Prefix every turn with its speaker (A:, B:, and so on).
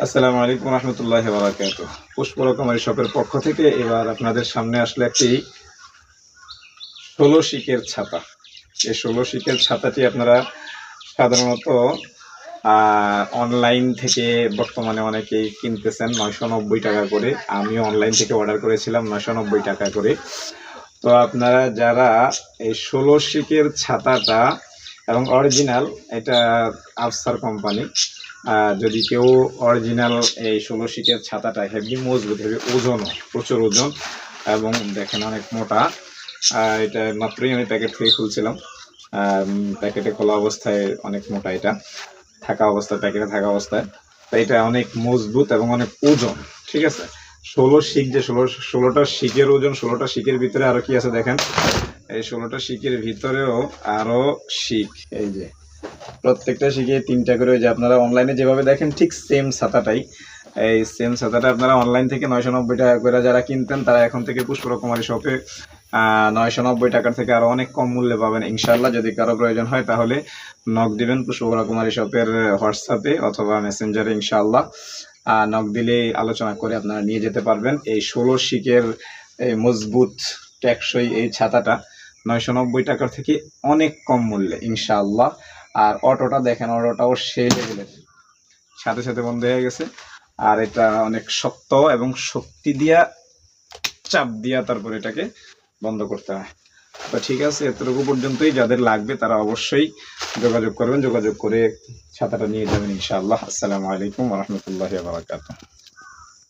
A: আসসালামু আলাইকুম রহমতুল্লাহি ওয়া বারাকাতুহু। পুষ্প রকমারি শপের পক্ষ থেকে এবার আপনাদের সামনে আসলে একটি ১৬ শিকের ছাতা। এই ১৬ শিকের ছাতাটি আপনারা সাধারণত অনলাইন থেকে বর্তমানে অনেকেই কিনতেছেন ৯৯০ টাকা করে। আমিও অনলাইন থেকে অর্ডার করেছিলাম ৯৯০ টাকা করে। তো আপনারা যারা এই ১৬ শিকের ছাতাটা এবং অরিজিনাল, এটা আফসার কোম্পানি, যদি কেউ অরিজিনাল এই ১৬ শিকের ছাতাটা হেভি মজবুত, হেভি ওজনও, প্রচুর ওজন এবং দেখেন অনেক মোটা। এটা মাত্রই আমি প্যাকেট থেকে খুলছিলাম। প্যাকেটে খোলা অবস্থায় অনেক মোটা, এটা থাকা অবস্থায়, প্যাকেটে থাকা অবস্থায়। তো এটা অনেক মজবুত এবং অনেক ওজন, ঠিক আছে। ১৬ শিক, যে ১৬টা শিকের ওজন, ১৬টা শিকের ভিতরে আরো কি আছে দেখেন। এই ১৬টা শিকের ভিতরেও আরো শিক, এই যে প্রত্যেকটা শিখে ৩টা করে। যে আপনারা অনলাইনে যেভাবে দেখেন ঠিক সেম ছাতাটাই, এই সেম ছাতাটা আপনারা অনলাইন থেকে ৯৯০ টাকা করে যারা কিনতেন, তারা এখন থেকে পুষ্প রকমারি শপে ৯৯০ টাকার থেকে আরও অনেক কম মূল্যে পাবেন ইনশাল্লাহ। যদি কারো প্রয়োজন হয় তাহলে নক দিবেন পুষ্প রকমারি শপের হোয়াটসঅ্যাপে অথবা মেসেঞ্জারে ইনশাল্লাহ। নক দিলে আলোচনা করে আপনারা নিয়ে যেতে পারবেন। এই ১৬ শিকের এই মজবুত টেকসই এই ছাতাটা ৯৯০ টাকার থেকে অনেক কম মূল্যে ইনশাআল্লাহ। আর অটোটা দেখেন, অটোটাও সেই লেভেলের, সাথে সাথে বন্ধ হয়ে গেছে। আর এটা অনেক শক্ত এবং শক্তি দিয়া, চাপ দিয়া তারপর এটাকে বন্ধ করতে হয়। তো ঠিক আছে, এতটুকু পর্যন্তই। যাদের লাগবে তারা অবশ্যই যোগাযোগ করবেন, যোগাযোগ করে ছাতাটা নিয়ে যাবেন ইনশাআল্লাহ। আসসালামু আলাইকুম ওয়া রাহমাতুল্লাহি ওয়া বারাকাতুহু।